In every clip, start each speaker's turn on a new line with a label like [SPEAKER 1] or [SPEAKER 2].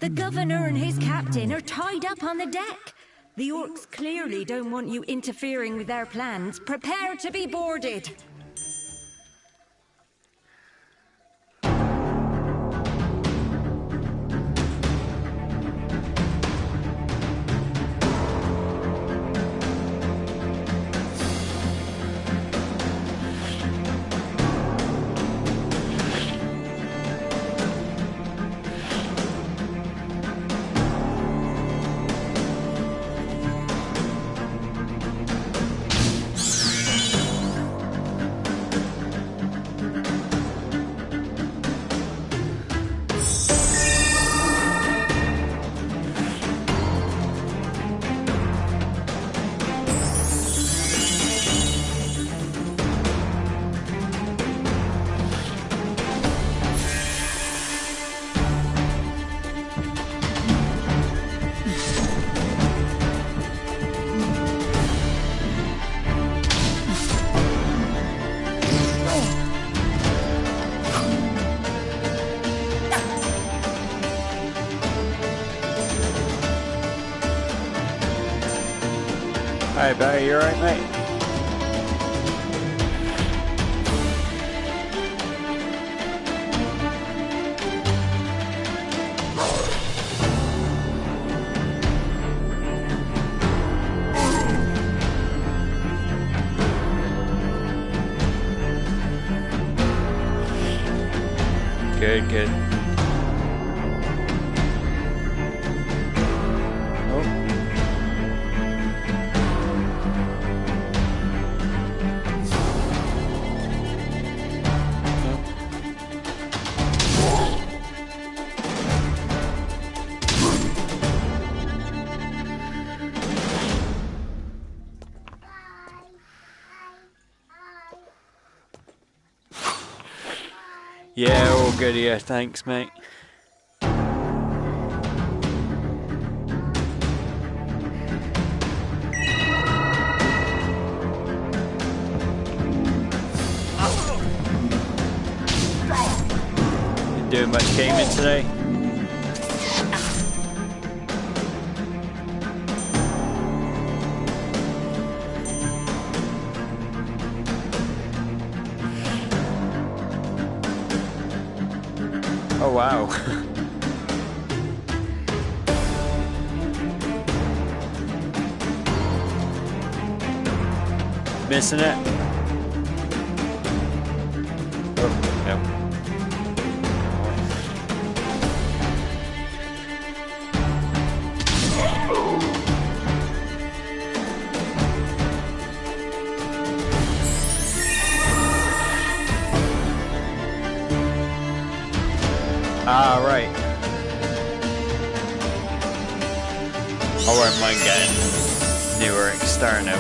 [SPEAKER 1] The governor and his captain are tied up on the deck. The orcs clearly don't want you interfering with their plans. Prepare to be boarded.
[SPEAKER 2] Hi Barry, you alright mate? Good, good. Yeah, all good here, thanks mate. Been doing much gaming today? Oh wow. Missing it? Oh, no. Ah, right. I won't mind getting newer external.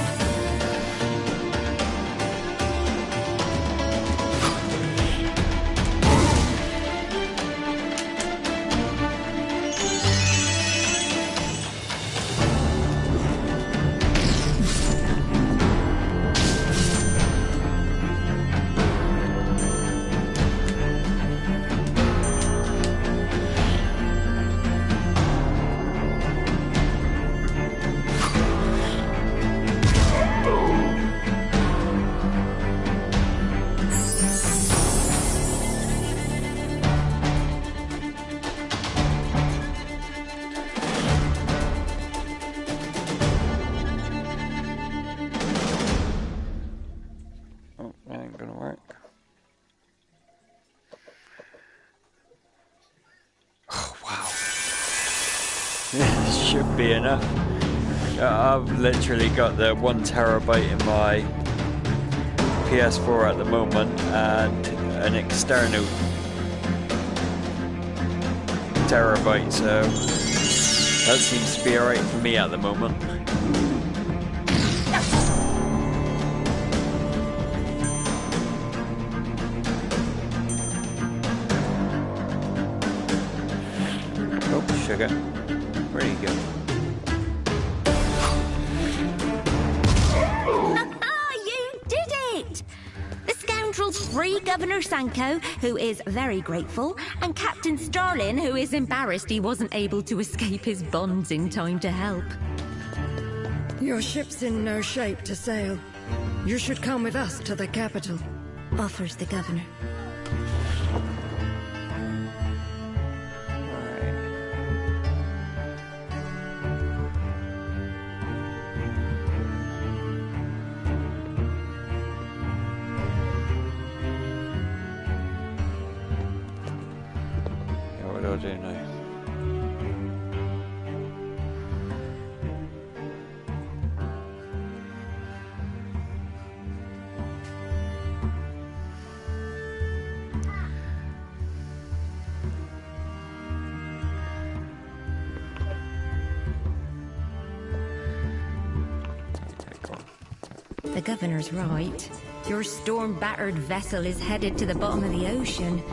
[SPEAKER 2] Should be enough. I've literally got the 1 terabyte in my PS4 at the moment and an external terabyte, so that seems to be alright for me at the moment. Oh, sugar. Where you go?
[SPEAKER 1] You did it! The scoundrels free Governor Sanko, who is very grateful, and Captain Starlin, who is embarrassed he wasn't able to escape his bonds in time to help.
[SPEAKER 3] Your ship's in no shape to sail. You should come with us to the capital,
[SPEAKER 1] Offers the Governor.
[SPEAKER 2] What do I do now?
[SPEAKER 1] The Governor's right. Your storm-battered vessel is headed to the bottom of the ocean.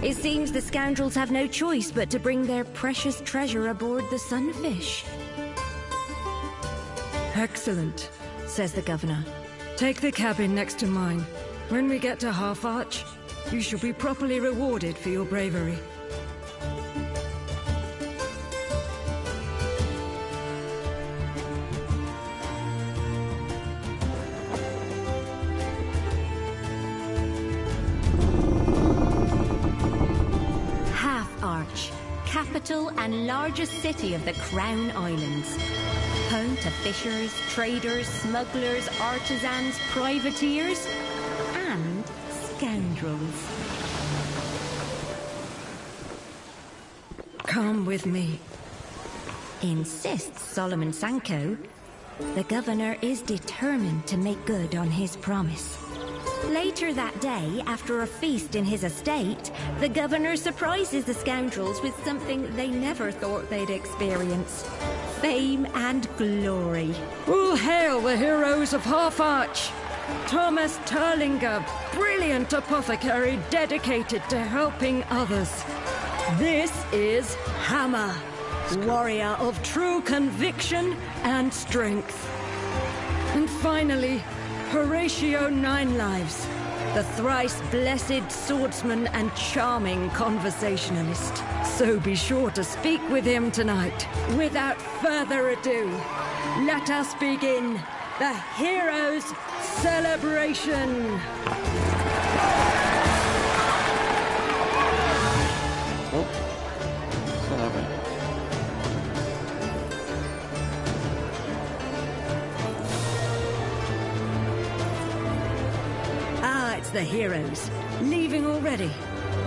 [SPEAKER 1] It seems the scoundrels have no choice but to bring their precious treasure aboard the Sunfish.
[SPEAKER 3] Excellent, says the Governor. Take the cabin next to mine. When we get to Half Arch, you shall be properly rewarded for your bravery.
[SPEAKER 1] Capital and largest city of the Crown Islands. Home to fishers, traders, smugglers, artisans, privateers, and scoundrels.
[SPEAKER 3] Come with me,
[SPEAKER 1] Insists Solomon Sanko. The Governor is determined to make good on his promise. Later that day, after a feast in his estate, the Governor surprises the scoundrels with something they never thought they'd experience. Fame and glory.
[SPEAKER 3] All hail the heroes of Half Arch! Thomas Turlinger, brilliant apothecary dedicated to helping others. This is Hammer, warrior of true conviction and strength. And finally, Horatio Ninelives, the thrice-blessed swordsman and charming conversationalist. So be sure to speak with him tonight. Without further ado, let us begin the Heroes' Celebration!
[SPEAKER 2] Still haven't.
[SPEAKER 3] It's the heroes. Leaving already.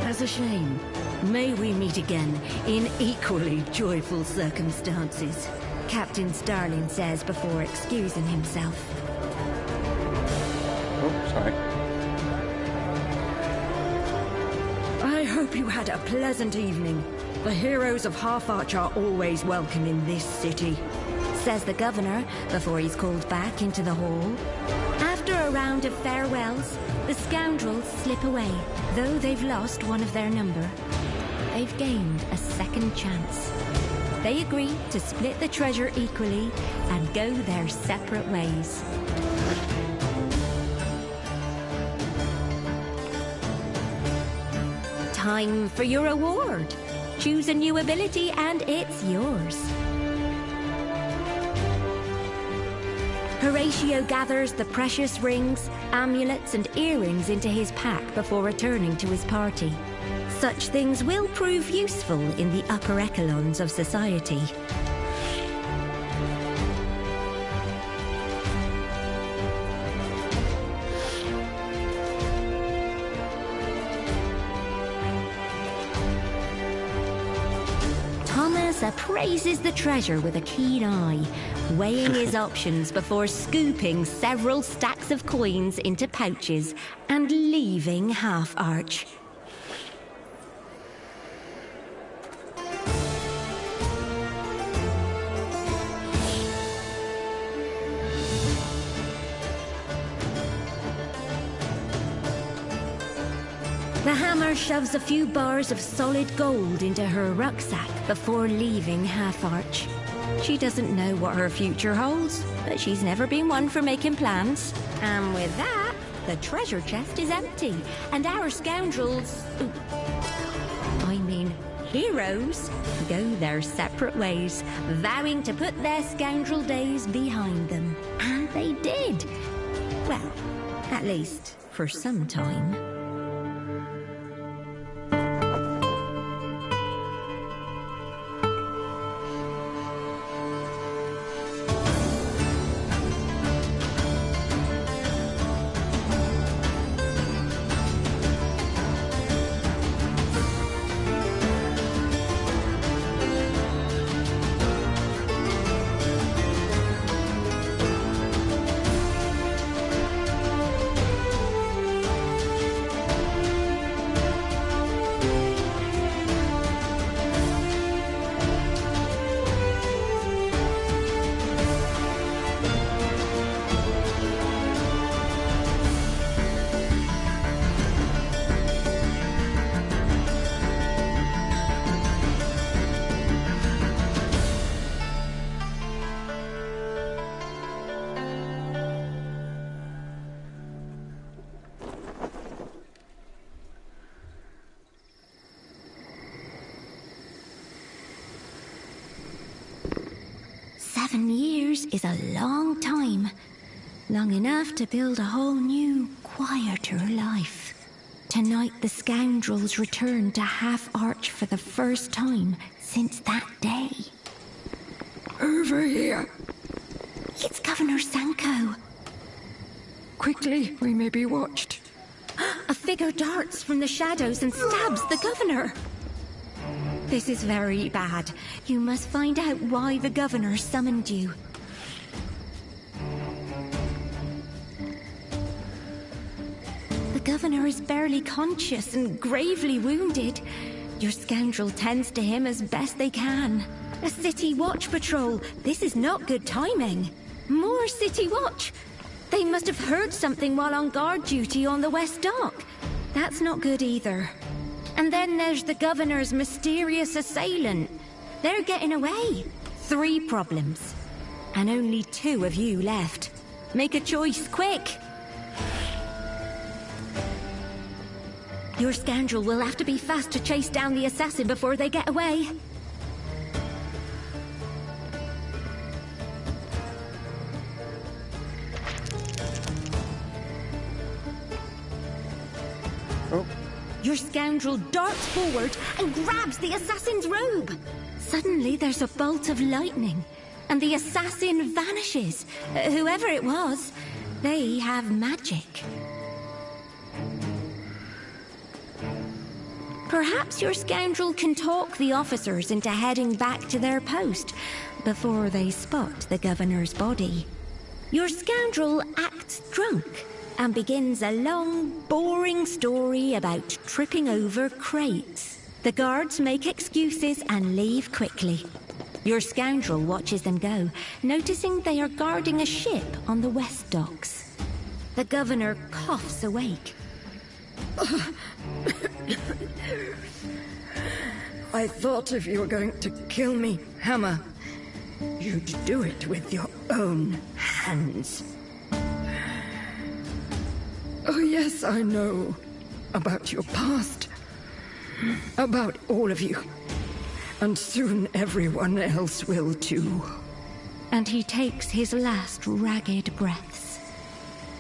[SPEAKER 3] That's a shame. May we meet again in equally joyful circumstances.
[SPEAKER 1] Captain Starlin says before excusing himself.
[SPEAKER 2] Oh, sorry.
[SPEAKER 3] I hope you had a pleasant evening. The heroes of Half Arch are always welcome in this city,
[SPEAKER 1] says the Governor before he's called back into the hall. After a round of farewells, the scoundrels slip away. Though they've lost one of their number, they've gained a second chance. They agree to split the treasure equally and go their separate ways. Time for your award. Choose a new ability and it's yours. Horatio gathers the precious rings, amulets and earrings into his pack before returning to his party. Such things will prove useful in the upper echelons of society. Thomas appraises the treasure with a keen eye, weighing his options before scooping several stacks of coins into pouches and leaving Half Arch. The Hammer shoves a few bars of solid gold into her rucksack before leaving Half Arch. She doesn't know what her future holds, but she's never been one for making plans. And with that, The treasure chest is empty, and our scoundrels... I mean, heroes go their separate ways, vowing to put their scoundrel days behind them. And they did. Well, at least for some time. Is a long time. Long enough to build a whole new, quieter life. Tonight the scoundrels return to Half Arch for the first time since that day.
[SPEAKER 3] Over here.
[SPEAKER 1] It's Governor Sanko.
[SPEAKER 3] Quickly, we may be watched.
[SPEAKER 1] A figure darts from the shadows and stabs the governor. This is very bad. You must find out why the governor summoned you. The governor is barely conscious and gravely wounded. Your scoundrel tends to him as best they can. A city watch patrol. This is not good timing. More city watch. They must have heard something while on guard duty on the West Dock. That's not good either. And then there's the governor's mysterious assailant. They're getting away. 3 problems. And only 2 of you left. Make a choice, quick! Your scoundrel will have to be fast to chase down the assassin before they get away.
[SPEAKER 2] Oh.
[SPEAKER 1] Your scoundrel darts forward and grabs the assassin's robe. Suddenly there's a bolt of lightning, and the assassin vanishes. Whoever it was, they have magic. Perhaps your scoundrel can talk the officers into heading back to their post before they spot the governor's body. Your scoundrel acts drunk and begins a long, boring story about tripping over crates. The guards make excuses and leave quickly. Your scoundrel watches them go, noticing they are guarding a ship on the West Docks. The governor coughs awake.
[SPEAKER 3] I thought if you were going to kill me, Hammer, you'd do it with your own hands. Oh yes, I know about your past. About all of you. And soon everyone else will too.
[SPEAKER 1] And he takes his last ragged breaths.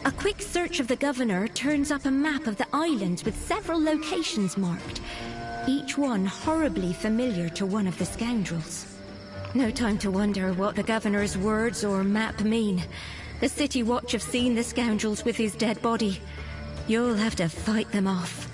[SPEAKER 1] A quick search of the governor turns up a map of the islands with several locations marked, each one horribly familiar to one of the scoundrels. No time to wonder what the governor's words or map mean. The City Watch have seen the scoundrels with his dead body. You'll have to fight them off.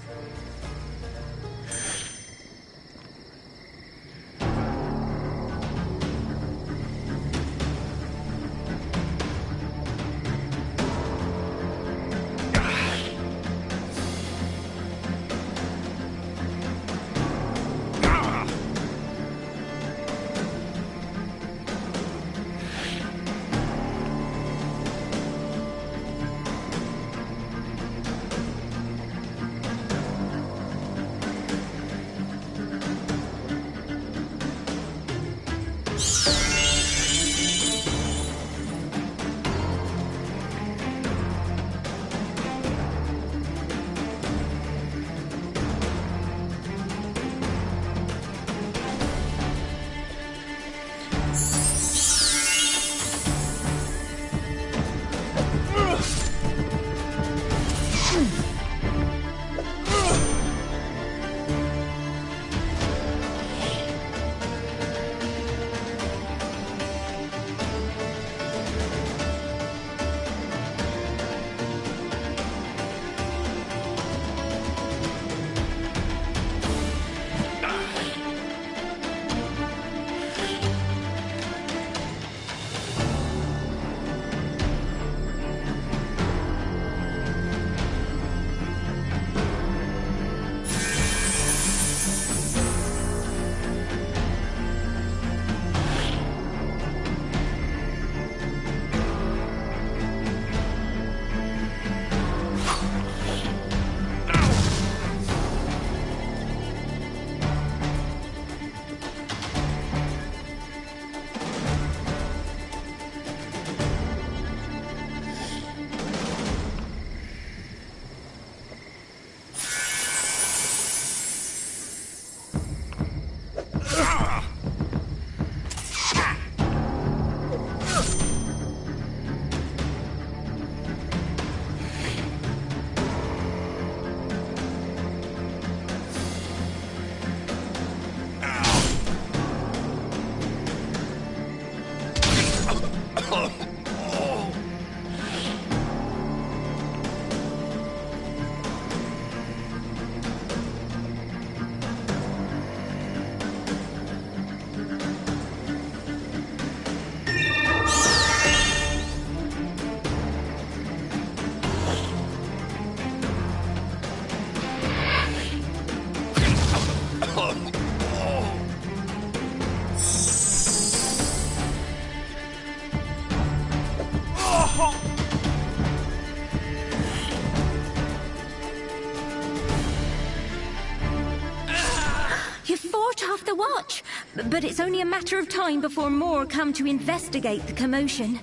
[SPEAKER 1] You fought off the watch, but it's only a matter of time before more come to investigate the commotion.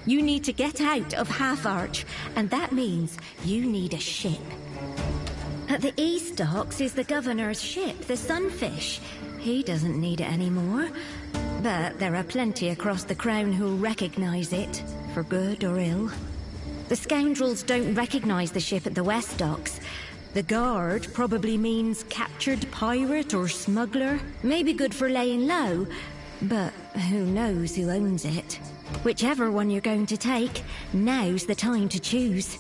[SPEAKER 1] You need to get out of Half Arch, and that means you need a ship. At the east docks is the governor's ship, the Sunfish. He doesn't need it anymore, but there are plenty across the Crown who'll recognize it, for good or ill. The scoundrels don't recognize the ship at the west docks. The guard probably means captured pirate or smuggler. Maybe good for laying low, but who knows who owns it. Whichever one you're going to take, now's the time to choose.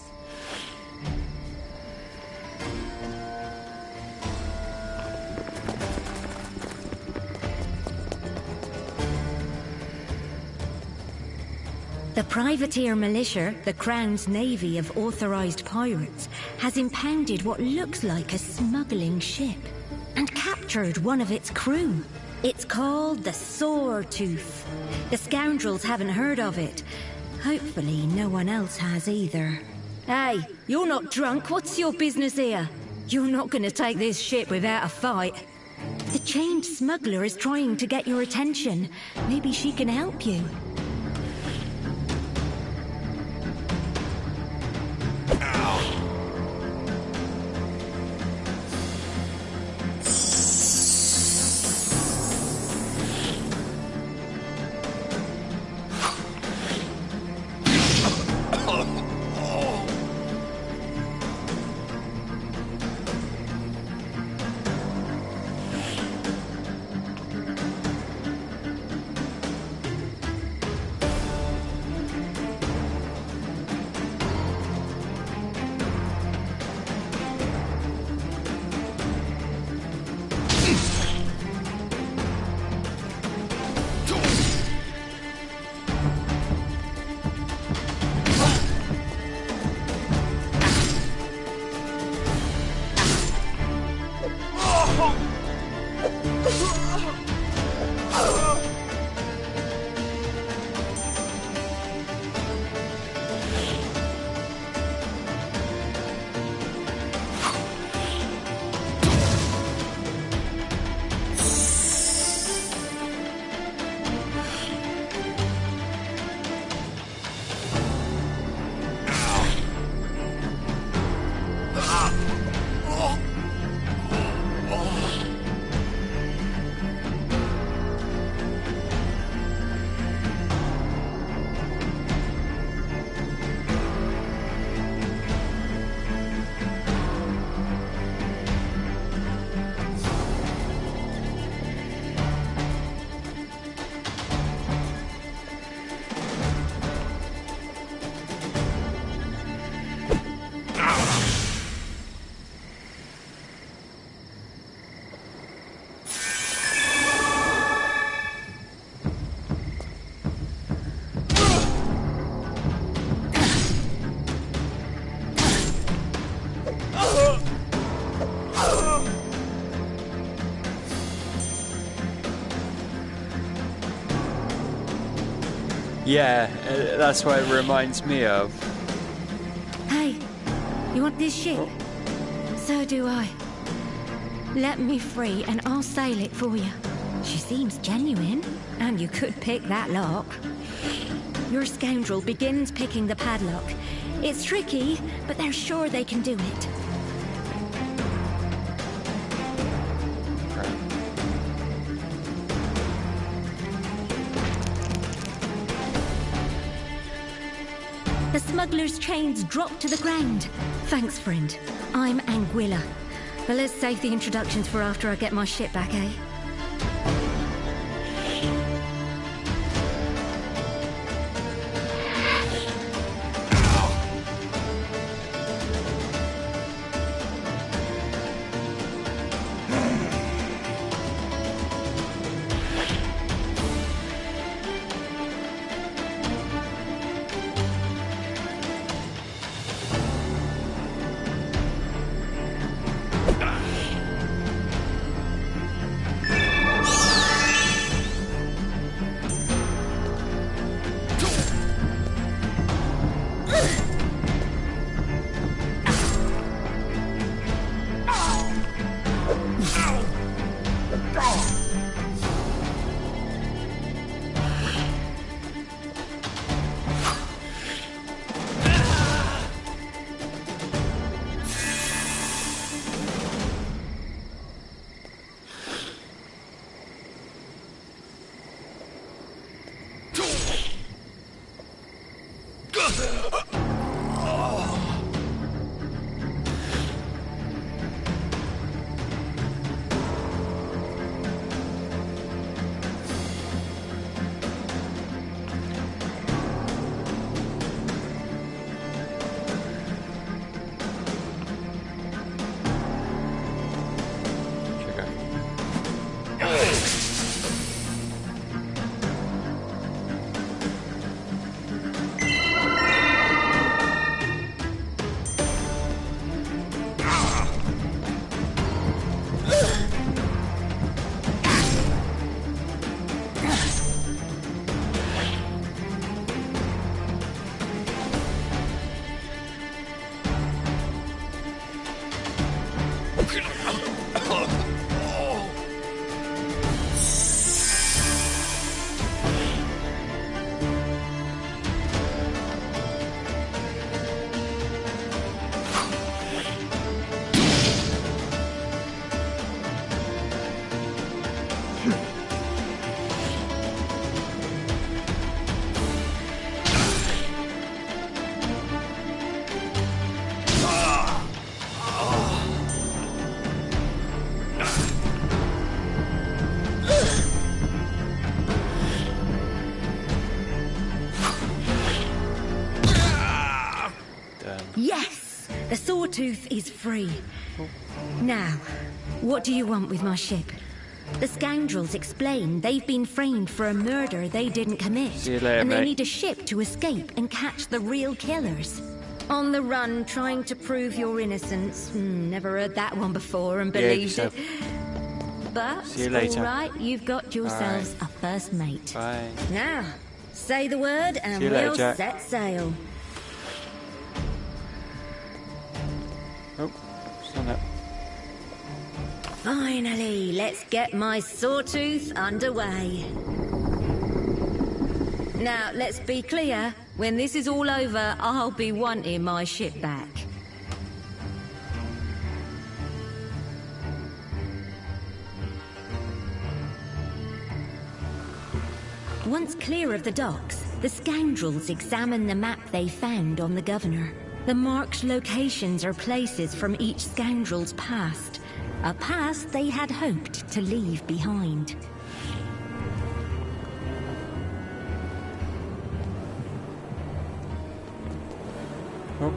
[SPEAKER 1] The privateer militia, the Crown's navy of authorized pirates, has impounded what looks like a smuggling ship and captured one of its crew. It's called the Sawtooth. The scoundrels haven't heard of it. Hopefully no one else has either. Hey, you're not drunk. What's your business here? You're not gonna take this ship without a fight. The chained smuggler is trying to get your attention. Maybe she can help you.
[SPEAKER 2] Yeah, that's what it reminds me of.
[SPEAKER 1] Hey, you want this ship? So do I. Let me free and I'll sail it for you. She seems genuine, and you could pick that lock. Your scoundrel begins picking the padlock. It's tricky, but they're sure they can do it. The smuggler's chains drop to the ground. Thanks, friend. I'm Anguilla. But let's save the introductions for after I get my ship back, eh?
[SPEAKER 3] Yes! The Sawtooth is free. Now, what do you want with my ship? The scoundrels explain they've been framed for a murder they didn't commit.
[SPEAKER 2] See you later,
[SPEAKER 3] and they
[SPEAKER 2] mate.
[SPEAKER 3] need a ship to escape and catch the real killers. On the run, trying to prove your innocence. Never heard that one before and believed
[SPEAKER 2] Yeah,
[SPEAKER 3] it. But,
[SPEAKER 2] see you later.
[SPEAKER 3] alright, you've got yourselves a first mate.
[SPEAKER 2] Bye.
[SPEAKER 3] Now, say the word and
[SPEAKER 2] See you
[SPEAKER 3] we'll
[SPEAKER 2] later.
[SPEAKER 3] set sail.
[SPEAKER 2] Oh, it's on it.
[SPEAKER 3] Finally, let's get my Sawtooth underway. Now, let's be clear. When this is all over, I'll be wanting my ship back. Once clear of the docks, the scoundrels examine the map they found on the Governor. The marked locations are places from each scoundrel's past. A past they had hoped to leave behind.
[SPEAKER 2] Oh.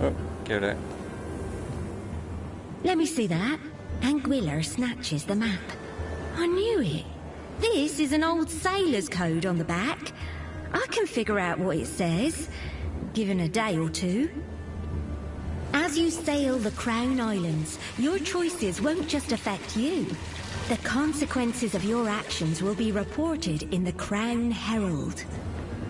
[SPEAKER 2] Oh, get it.
[SPEAKER 3] Let me see that. Anguilla snatches the map. I knew it. This is an old sailor's code on the back. I can figure out what it says, given a day or two. As you sail the Crown Islands, your choices won't just affect you. The consequences of your actions will be reported in the Crown Herald.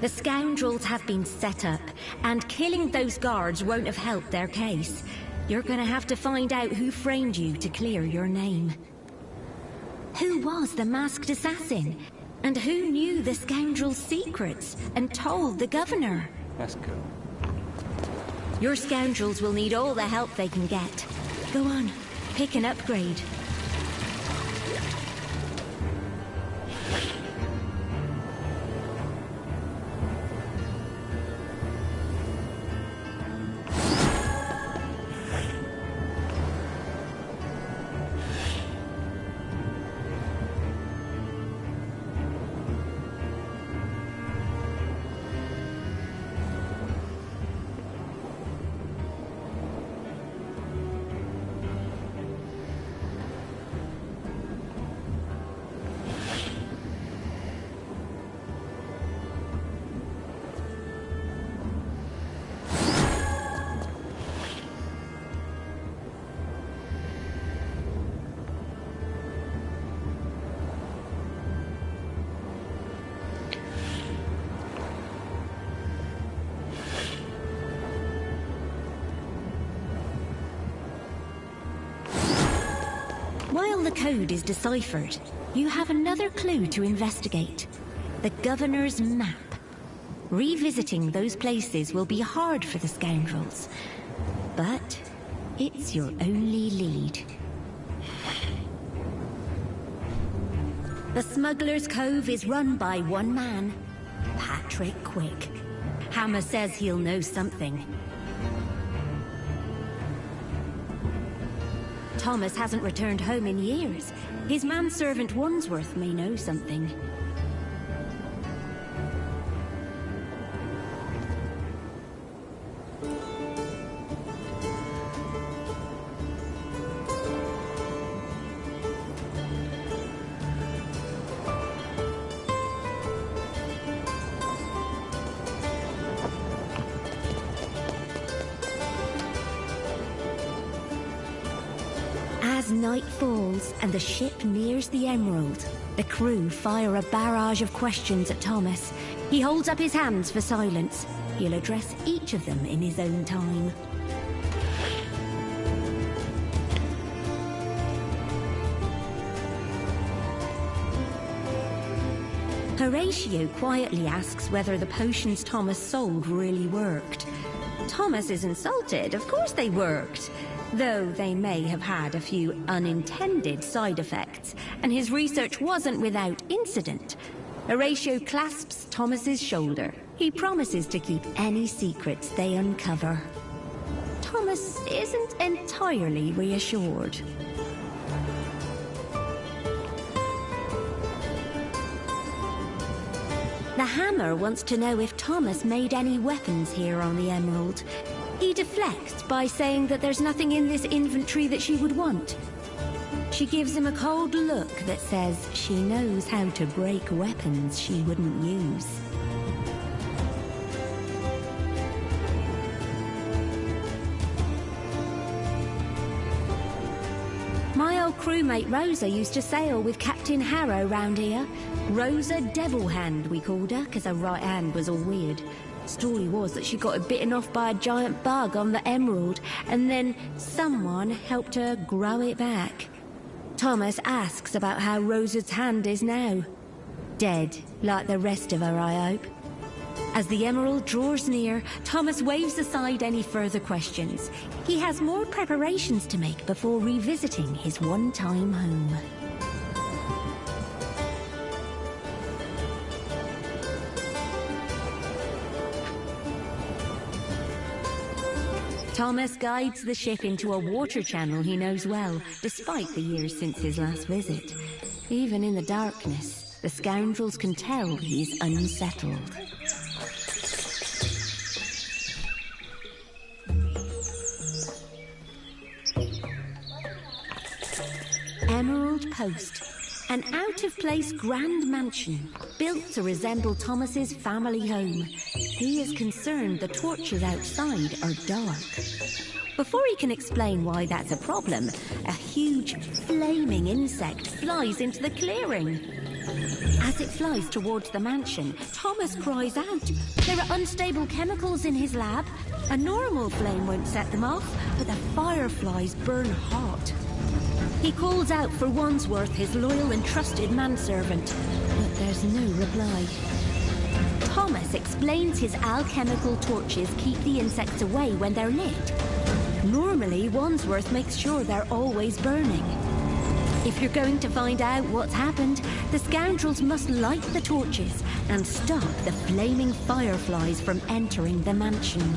[SPEAKER 3] The scoundrels have been set up, and killing those guards won't have helped their case. You're gonna have to find out who framed you to clear your name. Who was the masked assassin? And who knew the scoundrel's secrets and told the Governor?
[SPEAKER 2] That's good.
[SPEAKER 3] Your scoundrels will need all the help they can get. Go on, pick an upgrade. While the code is deciphered, you have another clue to investigate. The Governor's map. Revisiting those places will be hard for the scoundrels, but it's your only lead. The Smuggler's Cove is run by one man, Patrick Quick. Hammer says he'll know something. Thomas hasn't returned home in years. His manservant Wandsworth may know something. As night falls and the ship nears the Emerald, the crew fire a barrage of questions at Thomas. He holds up his hands for silence. He'll address each of them in his own time. Horatio quietly asks whether the potions Thomas sold really worked. Thomas is insulted. Of course they worked. Though they may have had a few unintended side effects, and his research wasn't without incident. Horatio clasps Thomas's shoulder. He promises to keep any secrets they uncover. Thomas isn't entirely reassured. The Hammer wants to know if Thomas made any weapons here on the Emerald. He deflects by saying that there's nothing in this inventory that she would want. She gives him a cold look that says she knows how to break weapons she wouldn't use. My old crewmate Rosa used to sail with Captain Harrow round here. Rosa Devil Hand, we called her, because her right hand was all weird. Story was that she got bitten off by a giant bug on the Emerald, and then someone helped her grow it back. Thomas asks about how Rosa's hand is now. Dead, like the rest of her, I hope. As the Emerald draws near, Thomas waves aside any further questions. He has more preparations to make before revisiting his one-time home. Thomas guides the ship into a water channel he knows well, despite the years since his last visit. Even in the darkness, the scoundrels can tell he's unsettled. Emerald Post, an out-of-place grand mansion built to resemble Thomas's family home. He is concerned the torches outside are dark. Before he can explain why that's a problem, a huge flaming insect flies into the clearing. As it flies towards the mansion, Thomas cries out. There are unstable chemicals in his lab. A normal flame won't set them off, but the fireflies burn hot. He calls out for Wandsworth, his loyal and trusted manservant, but there's no reply. Thomas explains his alchemical torches keep the insects away when they're lit. Normally, Wandsworth makes sure they're always burning. If you're going to find out what's happened, the scoundrels must light the torches and stop the flaming fireflies from entering the mansion.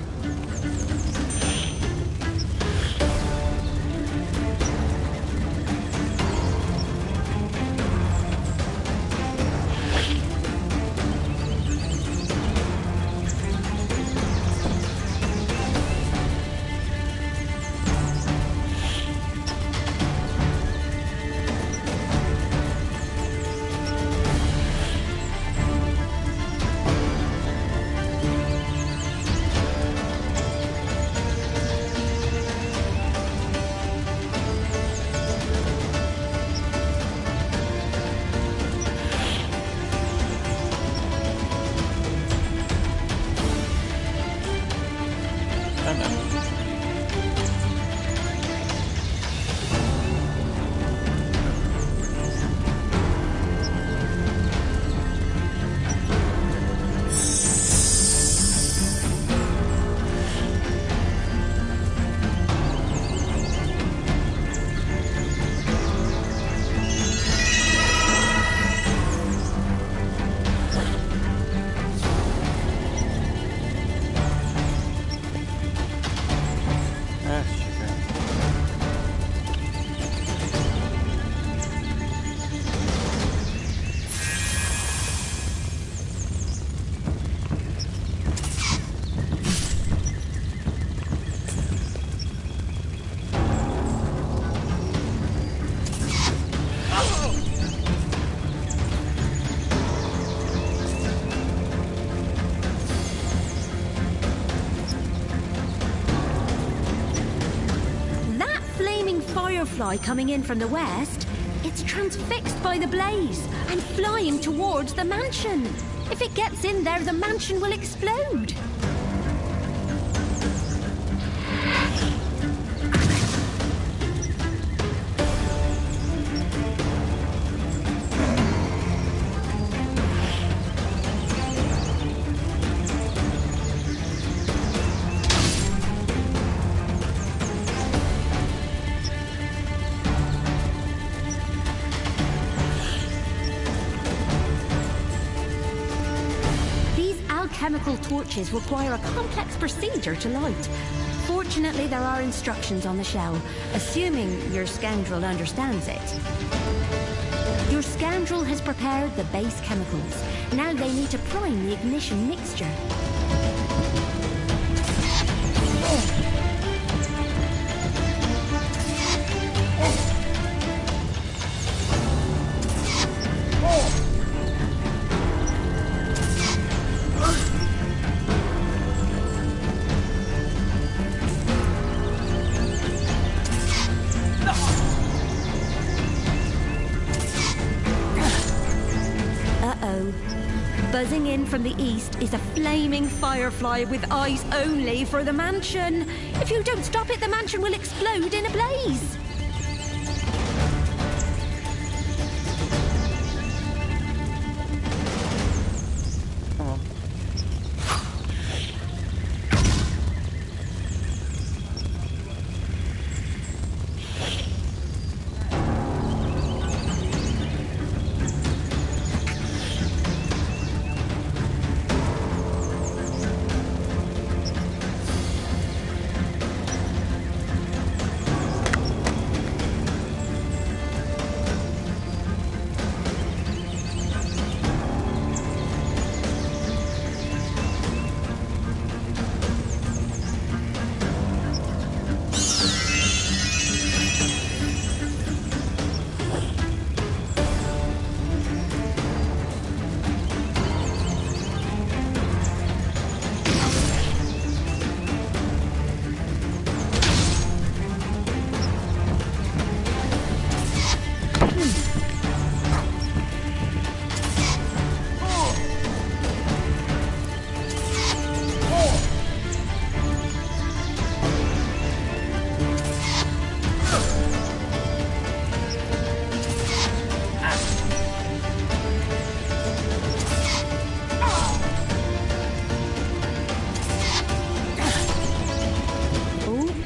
[SPEAKER 3] firefly coming in from the west, it's transfixed by the blaze and flying towards the mansion. If it gets in there, the mansion will explode. Chemical torches require a complex procedure to light. Fortunately, there are instructions on the shell, assuming your scoundrel understands it. Your scoundrel has prepared the base chemicals. Now they need to prime the ignition mixture. Buzzing in from the east is a flaming firefly with eyes only for the mansion. If you don't stop it, the mansion will explode in a blaze.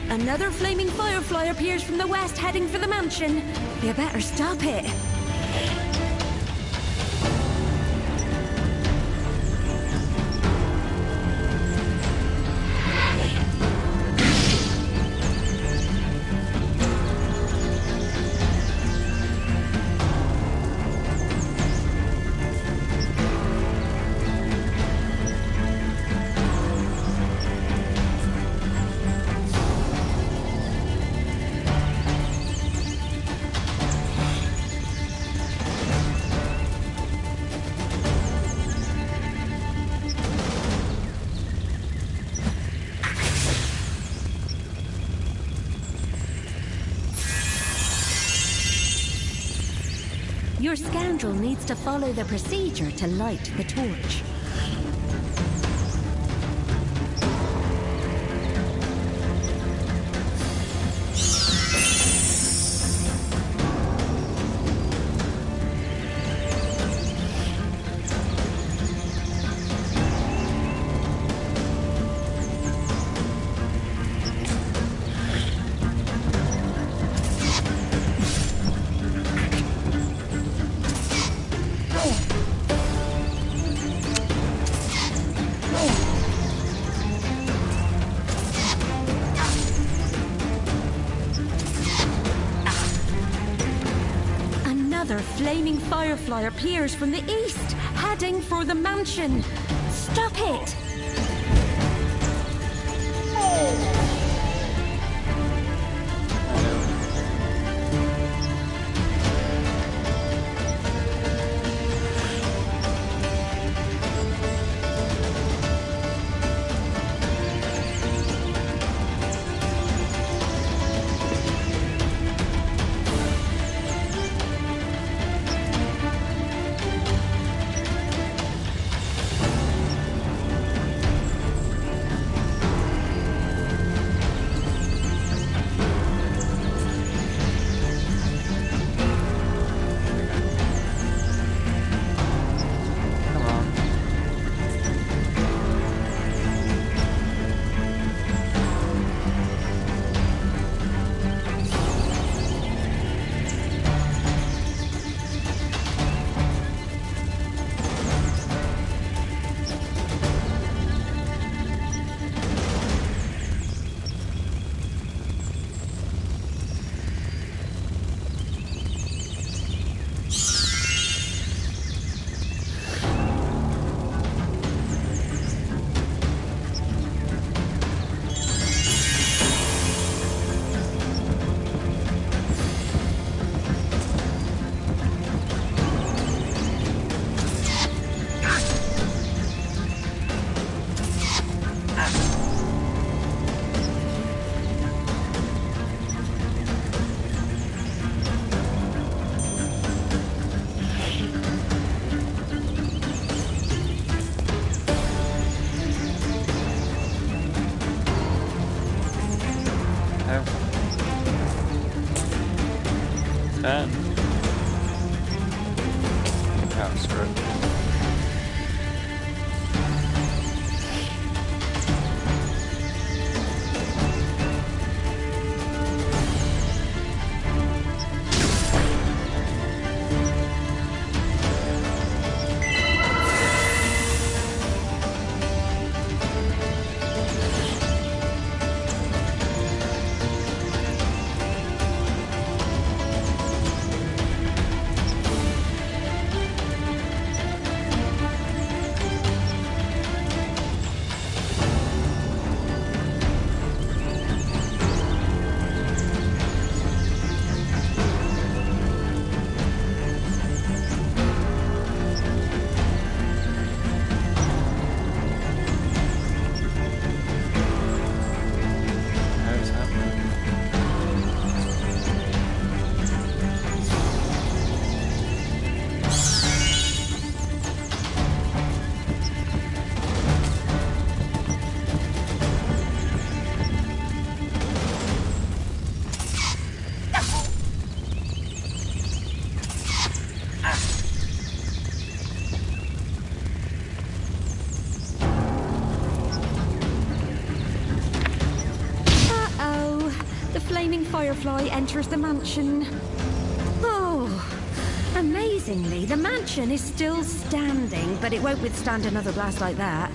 [SPEAKER 3] Another flaming firefly appears from the west, heading for the mansion. You better stop it. Your scoundrel needs to follow the procedure to light the torch. Another flaming firefly appears from the east, heading for the mansion. Stop it! firefly enters the mansion. Oh, amazingly, the mansion is still standing, but it won't withstand another blast like that.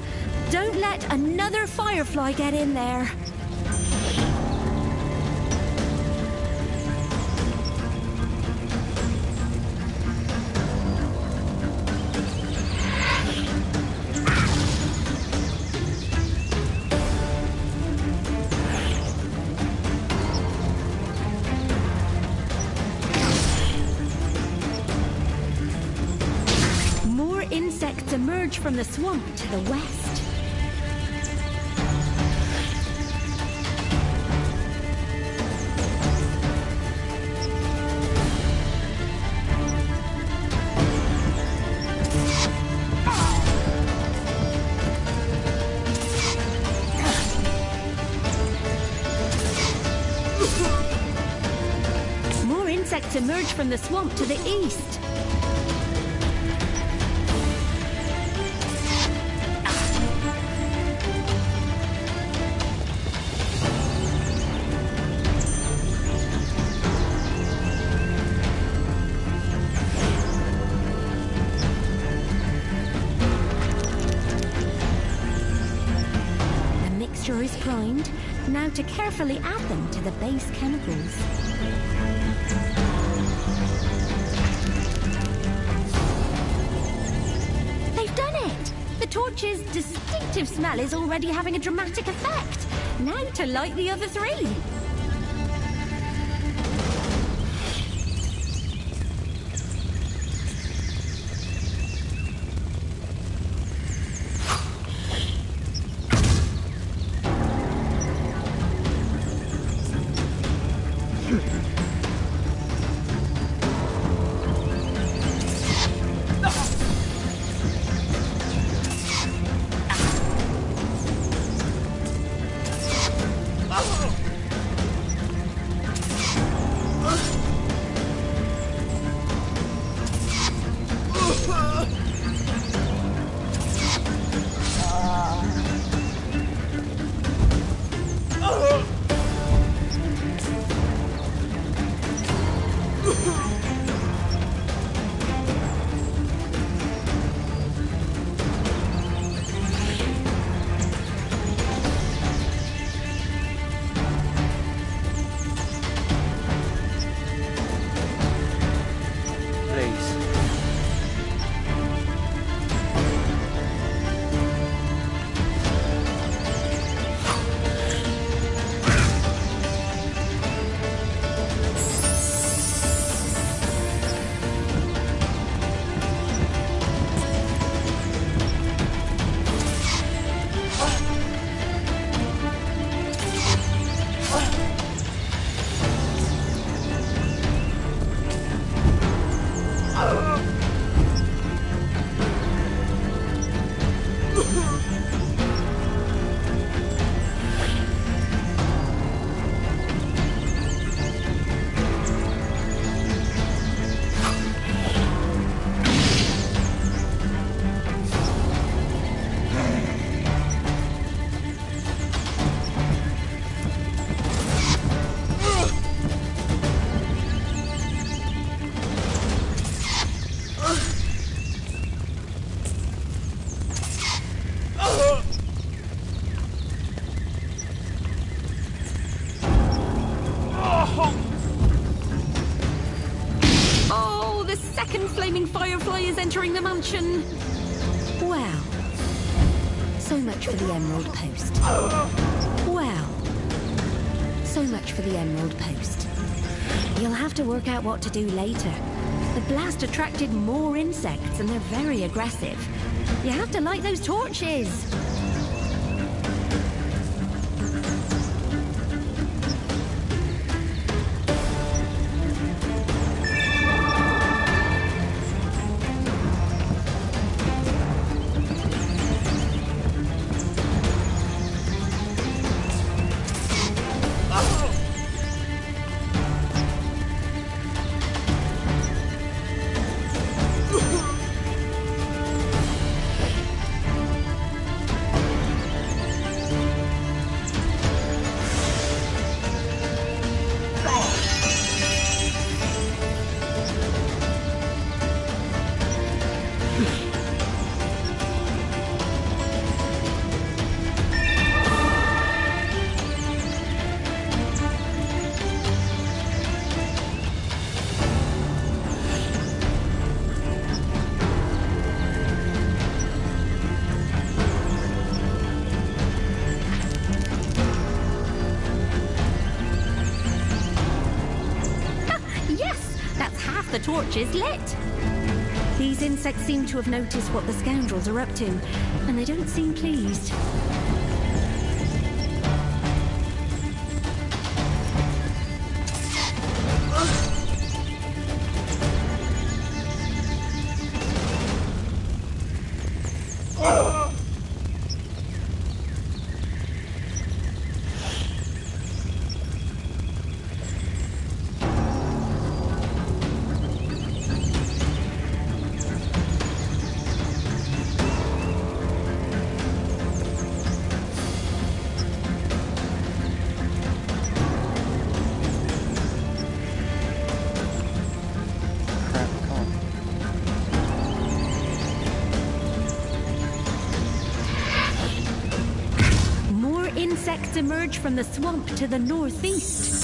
[SPEAKER 3] Don't let another firefly get in there. Insects emerge from the swamp to the west. More insects emerge from the swamp to the east. Is primed. Now to carefully add them to the base chemicals. They've done it! The torch's distinctive smell is already having a dramatic effect. Now to light the other three. Entering the mansion. Well, so much for the Emerald Post. Well, so much for the Emerald Post. You'll have to work out what to do later. The blast attracted more insects and they're very aggressive. You have to light those torches.
[SPEAKER 1] torches lit. These insects seem to have noticed what the scoundrels are up to, and they don't seem pleased. Insects emerge from the swamp to the northeast.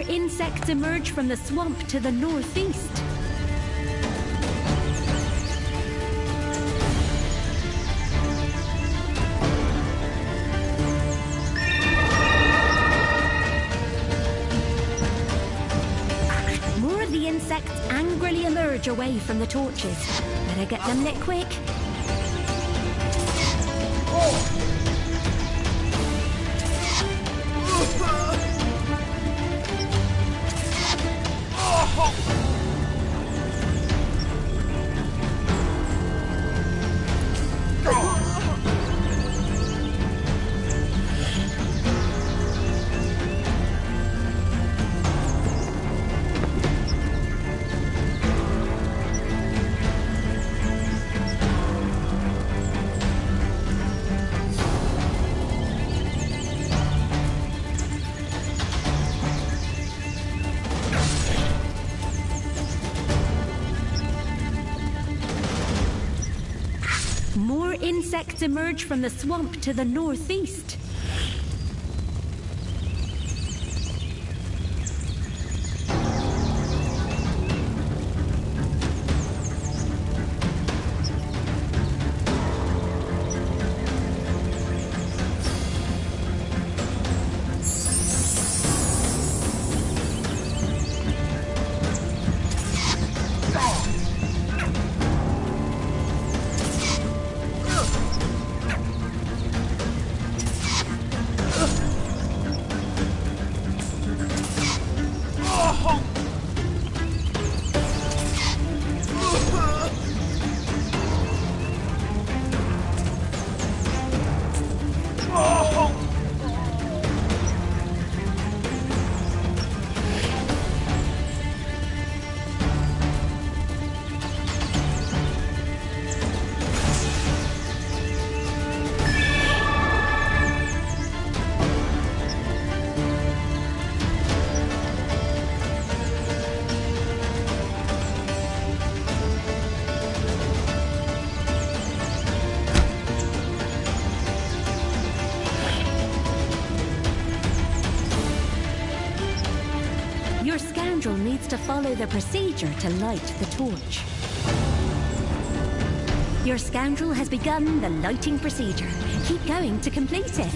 [SPEAKER 1] Insects emerge from the swamp to the northeast. More of the insects angrily emerge away from the torches. Better get them lit quick. More insects emerge from the swamp to the northeast.
[SPEAKER 3] follow the procedure to light the torch. Your scoundrel has begun the lighting procedure. Keep going to complete it.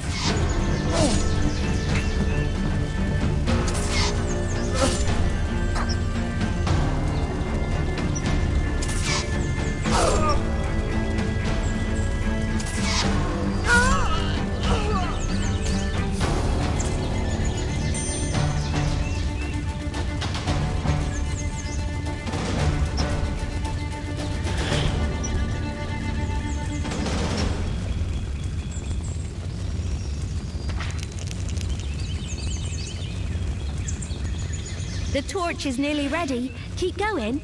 [SPEAKER 3] The torch is nearly ready. Keep going.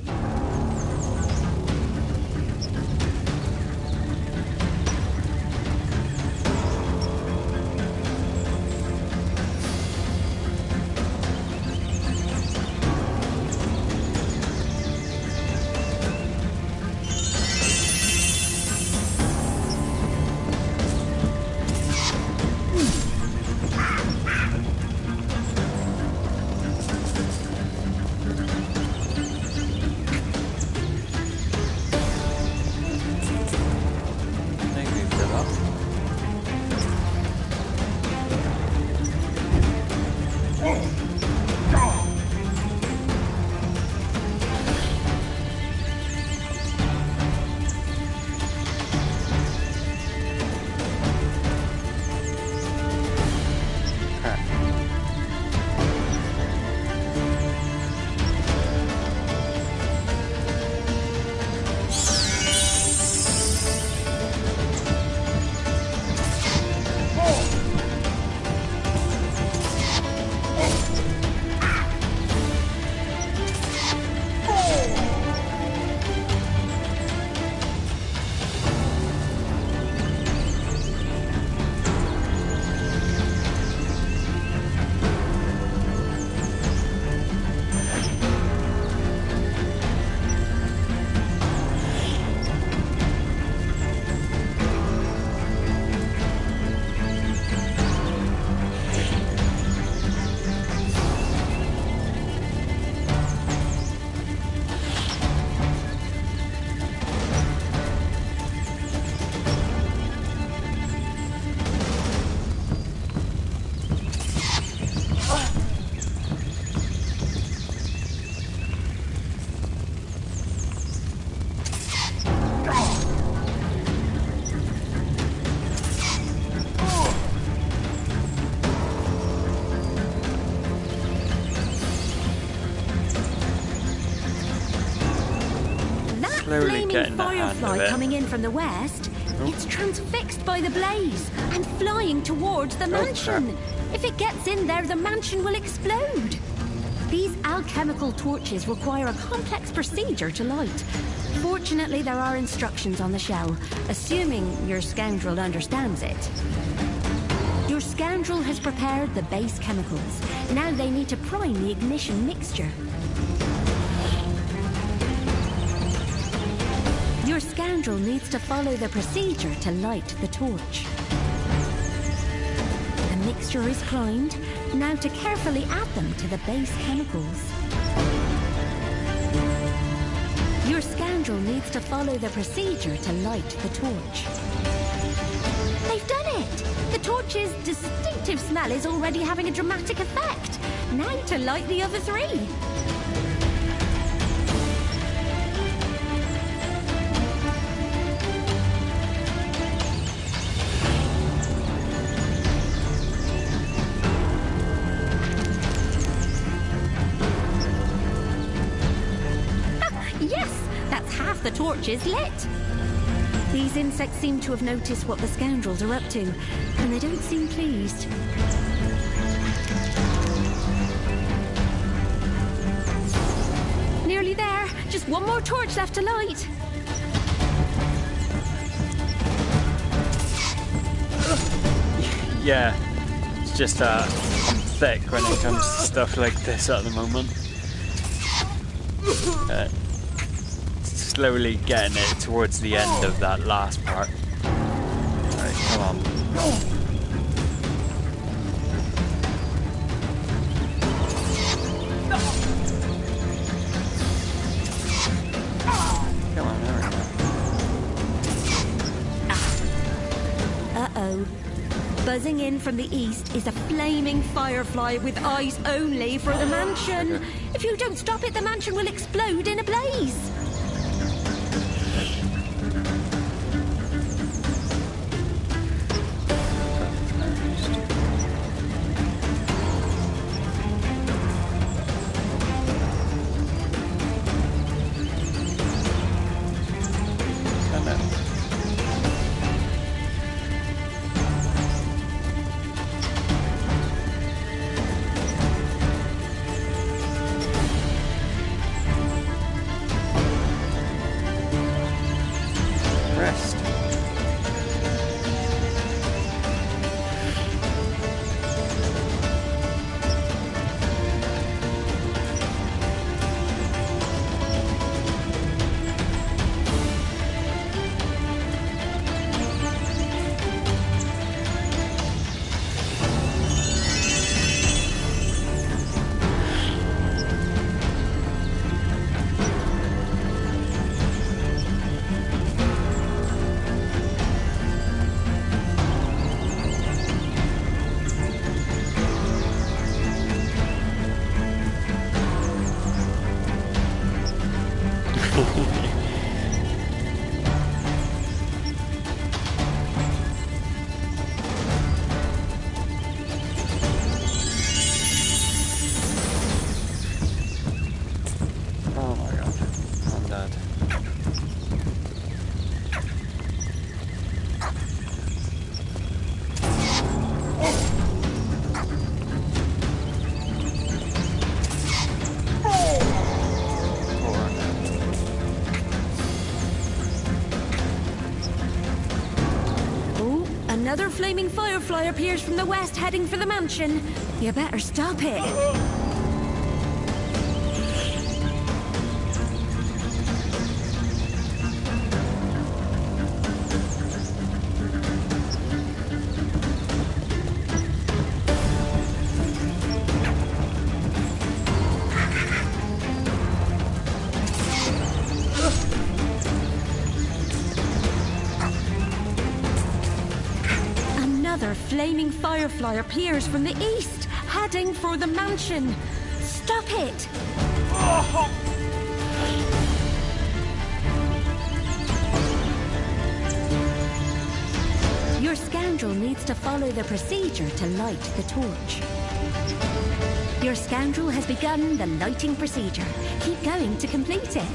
[SPEAKER 2] Flaming
[SPEAKER 3] firefly coming in from the west. It's transfixed by the blaze and flying towards the mansion. If it gets in there, the mansion will explode. These alchemical torches require a complex procedure to light. Fortunately, there are instructions on the shell, assuming your scoundrel understands it. Your scoundrel has prepared the base chemicals. Now they need to prime the ignition mixture. Your scoundrel needs to follow the procedure to light the torch. The mixture is primed. Now to carefully add them to the base chemicals. Your scoundrel needs to follow the procedure to light the torch. They've done it! The torch's distinctive smell is already having a dramatic effect. Now to light the other three. The torch is lit. These insects seem to have noticed what the scoundrels are up to, and they don't seem pleased. Nearly there. Just one more torch left to light.
[SPEAKER 2] Yeah, it's just I'm thick when it comes to stuff like this at the moment. Slowly getting it towards the end of that last part. Alright, come on.
[SPEAKER 3] buzzing in from the east is a flaming firefly with eyes only for the mansion.
[SPEAKER 2] Okay.
[SPEAKER 3] If you don't stop it, the mansion will explode in a blaze.
[SPEAKER 2] Rest. Oh my god, I'm dead.
[SPEAKER 3] Oh, another flaming firefly appears from the west, heading for the mansion. You better stop it. Another flaming firefly appears from the east, heading for the mansion. Stop it! Your scoundrel needs to follow the procedure to light the torch. Your scoundrel has begun the lighting procedure. Keep going to complete it.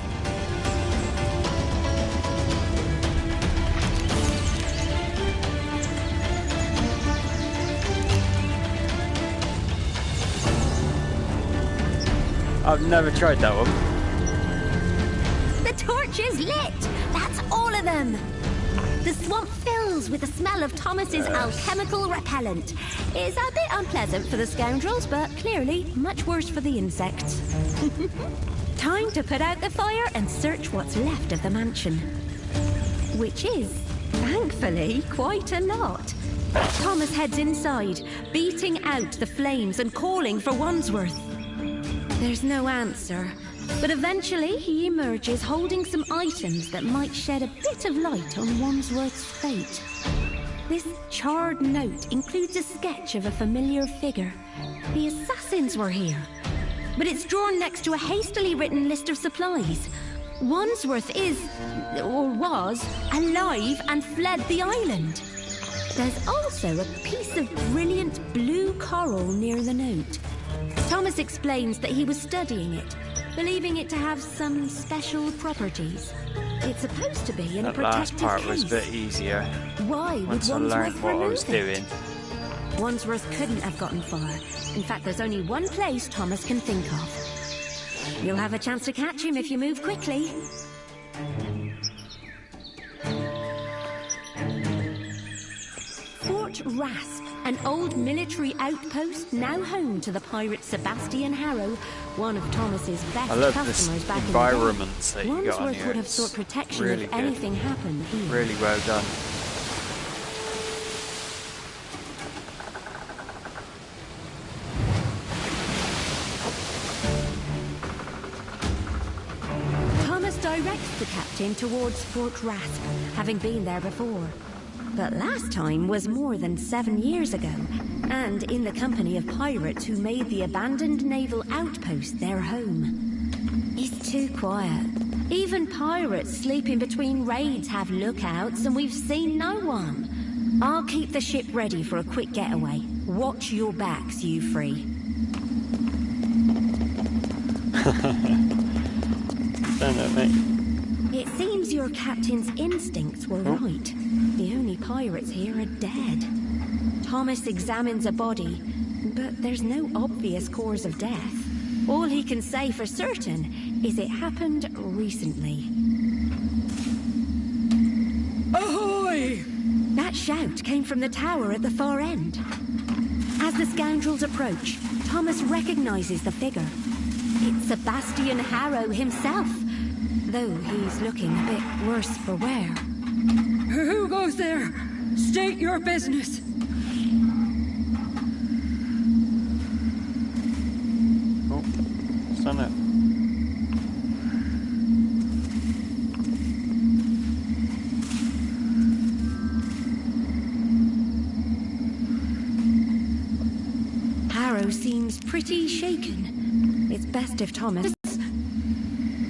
[SPEAKER 2] I've never tried that one.
[SPEAKER 3] The torch is lit! That's all of them! The swamp fills with the smell of Thomas's alchemical repellent. It's a bit unpleasant for the scoundrels, but clearly much worse for the insects. Time to put out the fire and search what's left of the mansion. Which is, thankfully, quite a lot. Thomas heads inside, beating out the flames and calling for Wandsworth. There's no answer, but eventually he emerges holding some items that might shed a bit of light on Wandsworth's fate. This charred note includes a sketch of a familiar figure. The assassins were here, but it's drawn next to a hastily written list of supplies. Wandsworth is, or was, alive and fled the island. There's also a piece of brilliant blue coral near the note. Thomas explains that he was studying it, believing it to have some special properties. It's supposed to be in a
[SPEAKER 2] That
[SPEAKER 3] protective
[SPEAKER 2] last part
[SPEAKER 3] case.
[SPEAKER 2] was a bit easier.
[SPEAKER 3] Why would
[SPEAKER 2] Once I
[SPEAKER 3] Wandsworth
[SPEAKER 2] learned what I
[SPEAKER 3] remove
[SPEAKER 2] was
[SPEAKER 3] it?
[SPEAKER 2] doing.
[SPEAKER 3] Wandsworth couldn't have gotten far. In fact, there's only one place Thomas can think of. You'll have a chance to catch him if you move quickly. Fort Rasp, an old military outpost now home to the pirate Sebastian Harrow, one of Thomas's best
[SPEAKER 2] I love
[SPEAKER 3] customers
[SPEAKER 2] this
[SPEAKER 3] back
[SPEAKER 2] environments
[SPEAKER 3] in
[SPEAKER 2] that
[SPEAKER 3] the day.
[SPEAKER 2] you got on
[SPEAKER 3] Wandsworth
[SPEAKER 2] here.
[SPEAKER 3] would have
[SPEAKER 2] It's
[SPEAKER 3] sought protection
[SPEAKER 2] really
[SPEAKER 3] if
[SPEAKER 2] good.
[SPEAKER 3] anything happened here.
[SPEAKER 2] Really well done.
[SPEAKER 3] Thomas directs the captain towards Fort Rasp, having been there before.
[SPEAKER 1] But last time was more than 7 years ago, and in the company of pirates who made the abandoned naval outpost their home. It's too quiet. Even pirates sleeping between raids have lookouts, and we've seen no one. I'll keep the ship ready for a quick getaway. Watch your backs, you three.
[SPEAKER 2] Don't know, mate.
[SPEAKER 1] It seems your captain's instincts were right. The only pirates here are dead. Thomas examines a body, but there's no obvious cause of death. All he can say for certain is it happened recently.
[SPEAKER 4] Ahoy!
[SPEAKER 1] That shout came from the tower at the far end. As the scoundrels approach, Thomas recognizes the figure. It's Sebastian Harrow himself, though he's looking a bit worse for wear.
[SPEAKER 4] Who goes there? State your business.
[SPEAKER 2] Oh, it's done it.
[SPEAKER 1] Harrow seems pretty shaken. It's best if Thomas...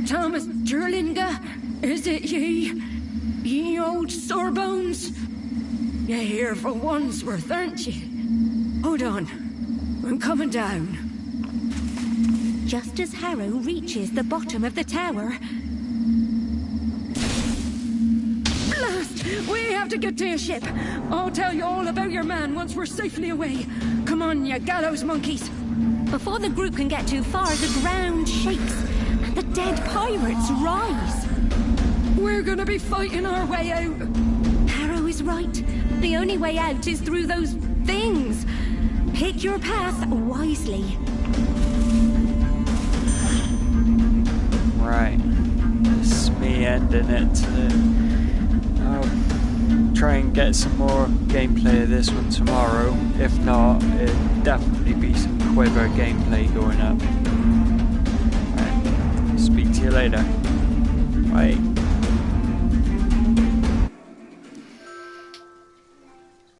[SPEAKER 4] Thomas Jerlinga, is it ye? Ye old sorebones? You're here for one's worth, aren't you? Hold on. I'm coming down.
[SPEAKER 1] Just as Harrow reaches the bottom of the tower...
[SPEAKER 4] Blast! We have to get to your ship. I'll tell you all about your man once we're safely away. Come on, you gallows monkeys.
[SPEAKER 1] Before the group can get too far, the ground shakes, and the dead pirates rise.
[SPEAKER 4] We're gonna be fighting our way out.
[SPEAKER 1] Harrow is right. The only way out is through those things. Pick your path wisely.
[SPEAKER 2] Right. This is me ending it. I'll try and get some more gameplay of this one tomorrow. If not, it'll definitely be some Quiver gameplay going up. Right. Speak to you later. Bye.